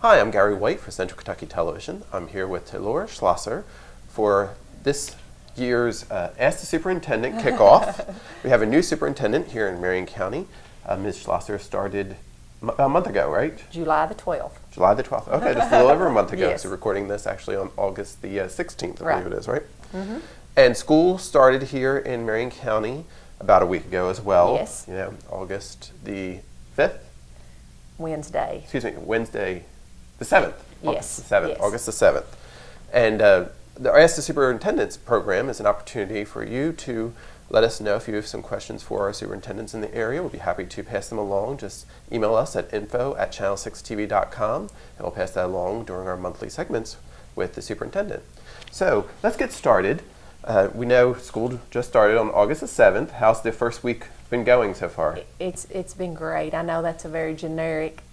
Hi, I'm Gary White for Central Kentucky Television. I'm here with Laura Schlosser for this year's Ask the Superintendent kickoff. We have a new superintendent here in Marion County. Ms. Schlosser started a month ago, right? July the 12th. July the 12th. Okay, just a little over a month ago. Yes. So recording this actually on August the 16th, I Right. believe it is, right? Mm-hmm. And school started here in Marion County about a week ago as well. Yes. You know, August the 5th? Wednesday. Excuse me, Wednesday the 7th. Yes. August the 7th. Yes. August the 7th. And the Ask the Superintendents program is an opportunity for you to let us know if you have some questions for our superintendents in the area. We'll be happy to pass them along. Just email us at info@channel6tv.com, and we'll pass that along during our monthly segments with the superintendent. So let's get started. We know school just started on August the 7th. How's the first week been going so far? It's been great. I know that's a very generic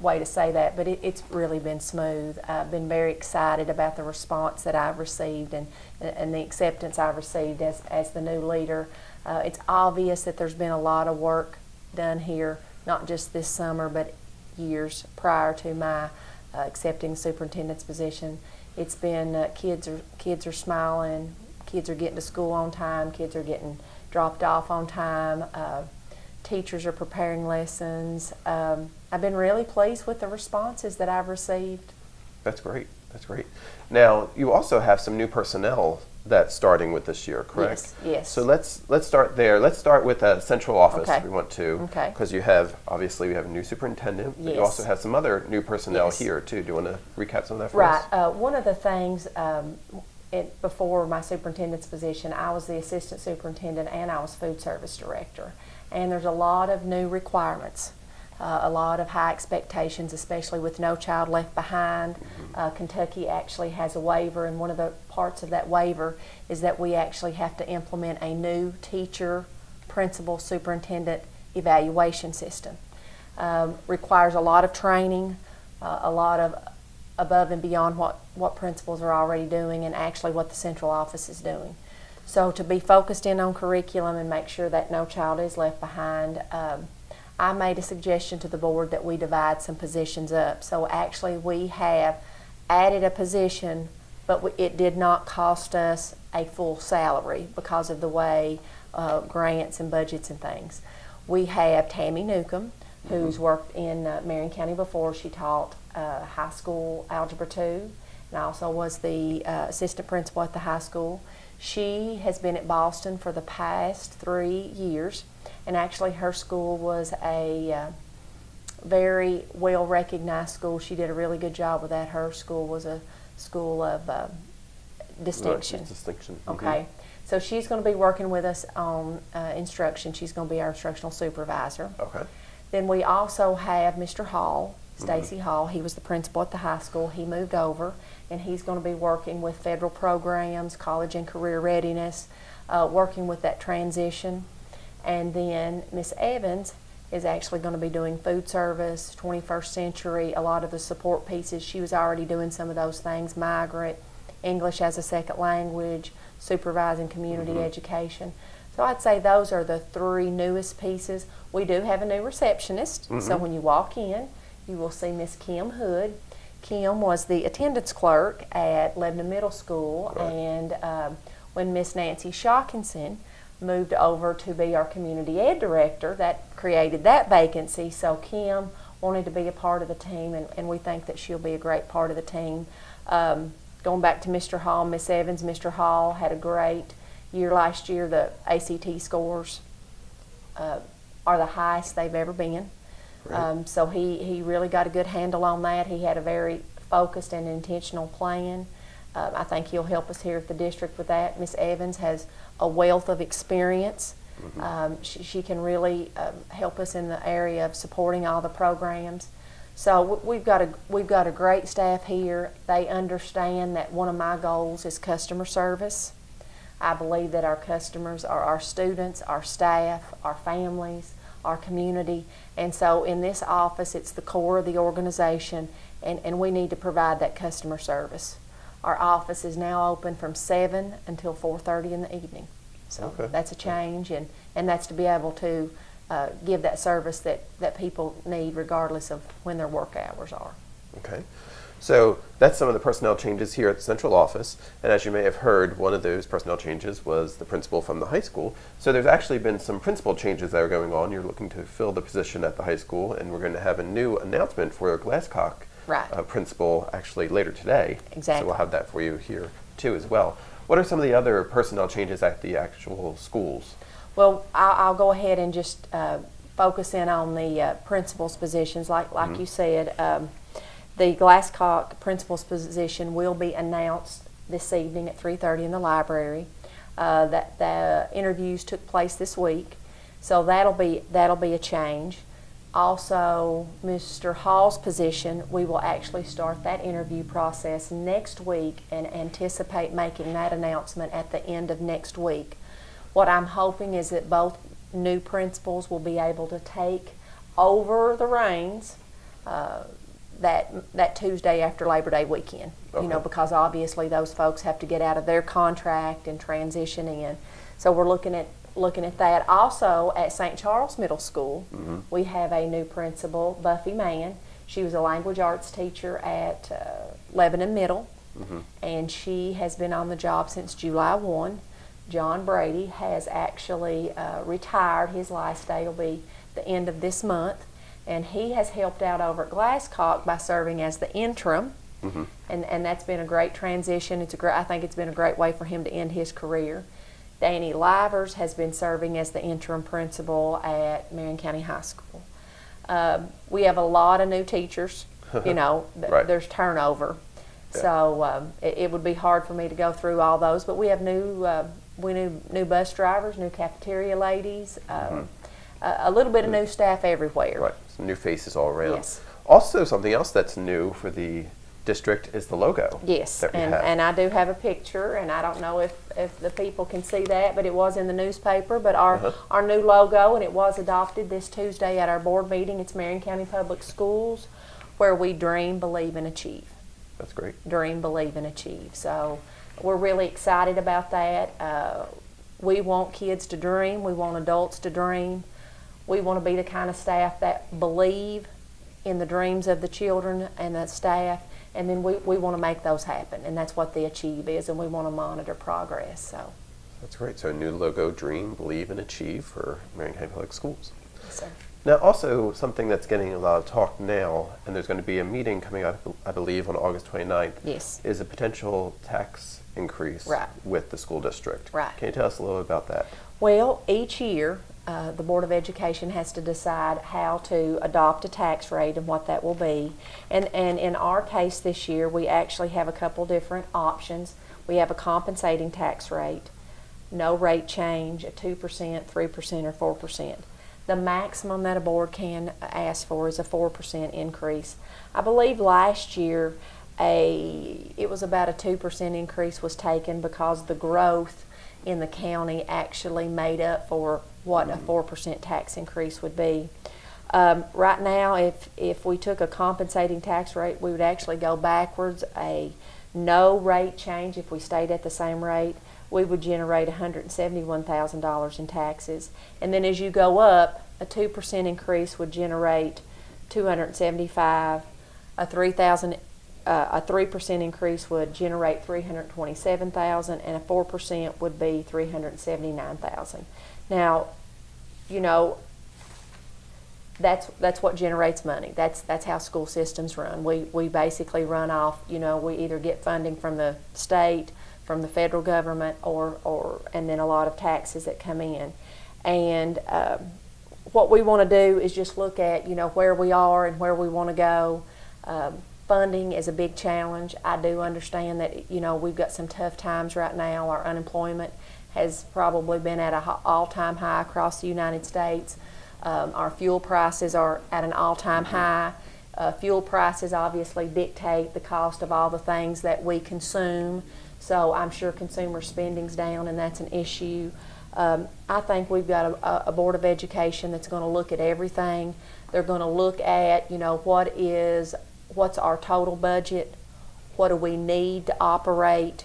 way to say that, but it's really been smooth. I've been very excited about the response that I've received and the acceptance I've received as the new leader. It's obvious that there's been a lot of work done here, not just this summer, but years prior to my accepting the superintendent's position. It's been kids are smiling, kids are getting to school on time, kids are getting dropped off on time. Teachers are preparing lessons. I've been really pleased with the responses that I've received. That's great. That's great. Now, you also have some new personnel that's starting with this year, correct? Yes. So let's start there. Let's start with the central office. Okay. We want to, Okay. because we have a new superintendent. But you Yes. also have some other new personnel Yes. here too. Do you want to recap some of that for us? Right. One of the things before my superintendent's position, I was the assistant superintendent and I was food service director. And there's a lot of new requirements, a lot of high expectations, especially with No Child Left Behind. Kentucky actually has a waiver, and one of the parts of that waiver is that we actually have to implement a new teacher, principal, superintendent evaluation system. Requires a lot of training, a lot of above and beyond what principals are already doing and actually what the central office is doing. So to be focused in on curriculum and make sure that no child is left behind, I made a suggestion to the board that we divide some positions up. So actually we have added a position, but it did not cost us a full salary because of the way grants and budgets and things. We have Tammy Newcomb, who's worked in Marion County before. She taught high school Algebra 2 and also was the assistant principal at the high school. She has been at Boston for the past 3 years, and actually her school was a very well recognized school. She did a really good job with that. Her school was a school of distinction. Distinction. Okay, so she's going to be working with us on instruction. She's going to be our instructional supervisor. Okay. Then we also have Mr. Hall, Stacy Hall. He was the principal at the high school. He moved over, and he's going to be working with federal programs, college and career readiness, working with that transition. And then Miss Evans is actually going to be doing food service, 21st century, a lot of the support pieces. She was already doing some of those things, migrant, English as a second language, supervising community education. So I'd say those are the 3 newest pieces. We do have a new receptionist, so when you walk in, you will see Miss Kim Hood. Kim was the attendance clerk at Lebanon Middle School, Right. and when Miss Nancy Shawkinson moved over to be our community ed director, that created that vacancy. So Kim wanted to be a part of the team, and we think that she'll be a great part of the team. Going back to Mr. Hall, Miss Evans, Mr. Hall had a great year last year. The ACT scores are the highest they've ever been. Right. So he really got a good handle on that. He had a very focused and intentional plan. I think he'll help us here at the district with that. Miss Evans has a wealth of experience. She can really help us in the area of supporting all the programs. So we've got a great staff here. They understand that one of my goals is customer service. I believe that our customers are our students, our staff, our families, our community, and so in this office it's the core of the organization, and we need to provide that customer service. Our office is now open from 7 until 4:30 in the evening. So Okay. that's a change, and that's to be able to give that service that people need regardless of when their work hours are. Okay. So that's some of the personnel changes here at the central office. And as you may have heard, one of those personnel changes was the principal from the high school. So there's actually been some principal changes that are going on. You're looking to fill the position at the high school, and we're going to have a new announcement for Glasscock principal actually later today. Exactly. So we'll have that for you here too as well. What are some of the other personnel changes at the actual schools? Well, I'll go ahead and just focus in on the principal's positions. Like you said, the Glasscock principal's position will be announced this evening at 3:30 in the library. That the interviews took place this week, so that'll be a change. Also, Mr. Hall's position, we will actually start that interview process next week and anticipate making that announcement at the end of next week. What I'm hoping is that both new principals will be able to take over the reins that Tuesday after Labor Day weekend. Okay. You know, because obviously those folks have to get out of their contract and transition in. So we're looking at that. Also at St. Charles Middle School, we have a new principal, Buffy Mann. She was a language arts teacher at Lebanon Middle, and she has been on the job since July 1. John Brady has actually retired. His last day will be the end of this month, and he has helped out over at Glasscock by serving as the interim, and that's been a great transition. I think it's been a great way for him to end his career. Danny Livers has been serving as the interim principal at Marion County High School. We have a lot of new teachers. You know, there's turnover, so it would be hard for me to go through all those. But we have new bus drivers, new cafeteria ladies, a little bit of new staff everywhere. Right, some new faces all around. Yes. Also, something else that's new for the district is the logo. Yes, and I do have a picture, and I don't know if the people can see that, but it was in the newspaper. But our new logo, and it was adopted this Tuesday at our board meeting. It's Marion County Public Schools, where we dream, believe, and achieve. That's great. Dream, believe, and achieve. So we're really excited about that. We want kids to dream. We want adults to dream. We want to be the kind of staff that believe in the dreams of the children and the staff, and then we want to make those happen, and that's what the achieve is, and we want to monitor progress. So that's great. So a new logo, dream, believe, and achieve for Marion County Public Schools. Yes, sir. Now, also something that's getting a lot of talk now, and there's going to be a meeting coming up, I believe, on August 29th, yes, is a potential tax increase with the school district. Right. Can you tell us a little about that? Well, each year, the Board of Education has to decide how to adopt a tax rate and what that will be. And in our case this year, we actually have a couple different options. We have a compensating tax rate, no rate change, a 2%, 3%, or 4%. The maximum that a board can ask for is a 4% increase. I believe last year it was about a 2% increase was taken because the growth in the county actually made up for what a 4% tax increase would be. Right now, if we took a compensating tax rate, we would actually go backwards. A no rate change, if we stayed at the same rate, we would generate $171,000 in taxes. And then as you go up, a 2% increase would generate $275,000. A 3% increase would generate $327,000, and a 4% would be $379,000. Now, you know, that's what generates money. That's how school systems run. We basically run off. You know, we either get funding from the state, from the federal government, and then a lot of taxes that come in. And what we want to do is just look at, you know, where we are and where we want to go. Funding is a big challenge. I do understand that, you know, we've got some tough times right now. Our unemployment has probably been at an all-time high across the United States. Our fuel prices are at an all-time high. Fuel prices obviously dictate the cost of all the things that we consume. So I'm sure consumer spending's down, and that's an issue. I think we've got a Board of Education that's going to look at everything. They're going to look at, you know, what's our total budget, what do we need to operate,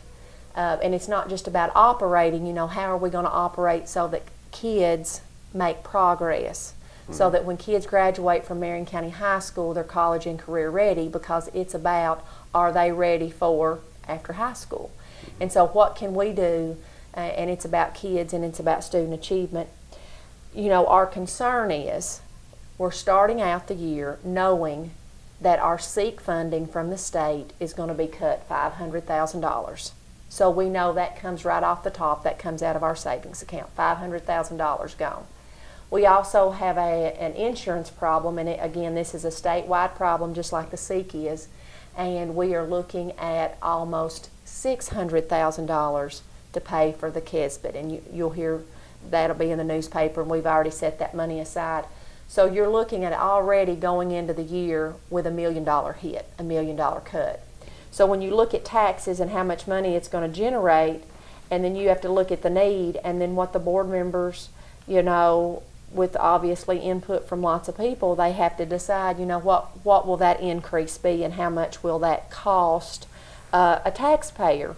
and it's not just about operating, you know, how are we going to operate so that kids make progress. so that when kids graduate from Marion County High School, they're college and career ready, because it's about, are they ready for after high school? And so what can we do, and it's about kids and it's about student achievement. You know, our concern is we're starting out the year knowing that our SEEK funding from the state is going to be cut $500,000. So we know that comes right off the top, that comes out of our savings account, $500,000 gone. We also have an insurance problem, and again, this is a statewide problem just like the SEEK is, and we are looking at almost $600,000 to pay for the KESBIT, and you'll hear that'll be in the newspaper, and we've already set that money aside. So you're looking at already going into the year with $1 million hit, $1 million cut. So when you look at taxes and how much money it's going to generate, and then you have to look at the need, and then what the board members, you know, with obviously input from lots of people, they have to decide, you know, what will that increase be and how much will that cost a taxpayer.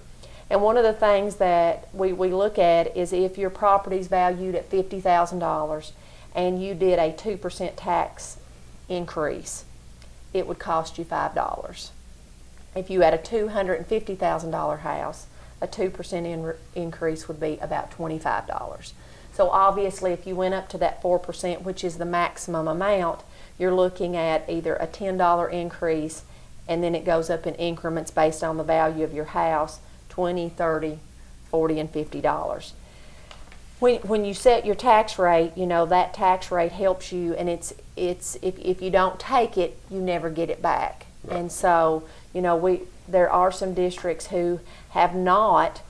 And one of the things that we look at is if your property's valued at $50,000 and you did a 2% tax increase, it would cost you $5. If you had a $250,000 house, a 2% increase would be about $25. So obviously if you went up to that 4%, which is the maximum amount, you're looking at either a $10 increase, and then it goes up in increments based on the value of your house, $20, $30, $40, and $50. When you set your tax rate, you know, that tax rate helps you, and it's if you don't take it, you never get it back. Right. And so, you know, there are some districts who have not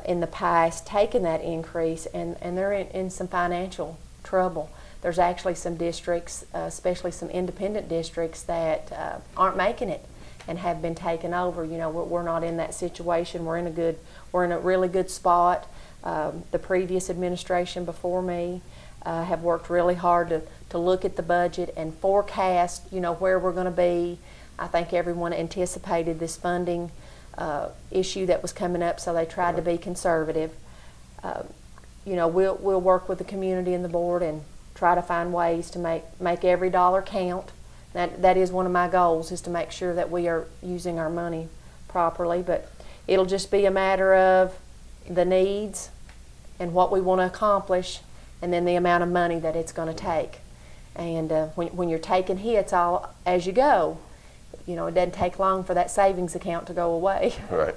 in the past taken that increase, and they're in some financial trouble. There's actually some districts, especially some independent districts, that aren't making it and have been taken over. You know, we're not in that situation. We're in a really good spot. The previous administration before me have worked really hard to look at the budget and forecast, you know, where we're going to be. I think everyone anticipated this funding issue that was coming up, so they tried to be conservative. You know, we'll work with the community and the board and try to find ways to make every dollar count. That is one of my goals, is to make sure that we are using our money properly. But it'll just be a matter of the needs and what we want to accomplish, and then the amount of money that it's going to take. And when you're taking hits all as you go, you know, it doesn't take long for that savings account to go away. Right.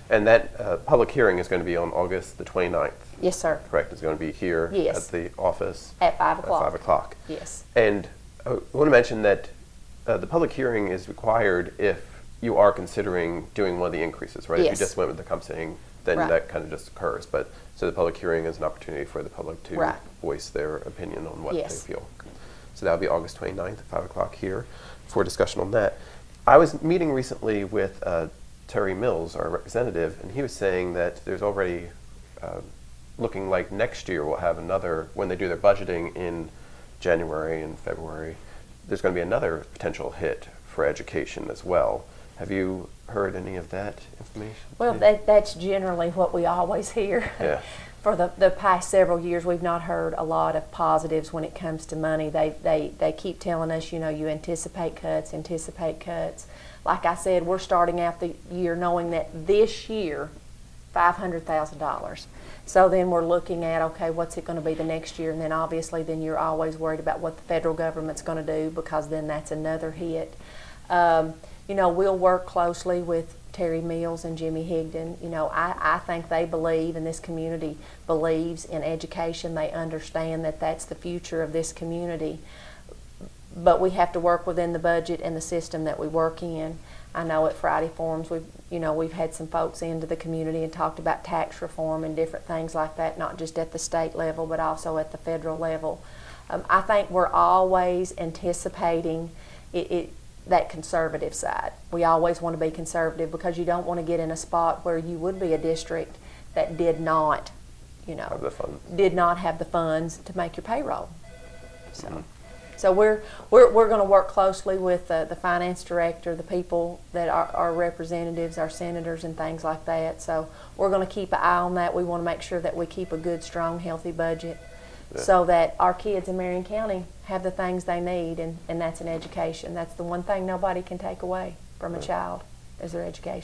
And that public hearing is going to be on August the 29th. Yes, sir. Correct. It's going to be here yes. at the office at 5 o'clock. At 5 o'clock. Yes. And I want to mention that the public hearing is required if you are considering doing one of the increases, right? Yes. If you just went with the compensating, then right. that kind of just occurs. But so the public hearing is an opportunity for the public to right. voice their opinion on what yes. they feel. So that'll be August 29th at 5 o'clock here for discussion on that. I was meeting recently with Terry Mills, our representative, and he was saying that there's already looking like next year we'll have another, when they do their budgeting in January and February, there's going to be another potential hit for education as well. Have you heard any of that information? Well, that's generally what we always hear. Yeah. For the past several years, we've not heard a lot of positives when it comes to money. They keep telling us, you know, you anticipate cuts. Like I said, we're starting out the year knowing that this year, $500,000. So then we're looking at, okay, what's it going to be the next year? And then obviously then you're always worried about what the federal government's going to do, because then that's another hit. You know, we'll work closely with Terry Mills and Jimmy Higdon. You know, I think they believe, and this community believes in education. They understand that that's the future of this community. But we have to work within the budget and the system that we work in. I know at Friday Forums we've had some folks into the community and talked about tax reform and different things like that, not just at the state level but also at the federal level. I think we're always anticipating that conservative side. We always want to be conservative because you don't want to get in a spot where you would be a district that did not, you know, did not have the funds to make your payroll. So. Mm-hmm. So we're going to work closely with the finance director, the people that are our representatives, our senators, and things like that. So we're going to keep an eye on that. We want to make sure that we keep a good, strong, healthy budget Yeah. so that our kids in Marion County have the things they need, and that's an education. That's the one thing nobody can take away from a child, is their education.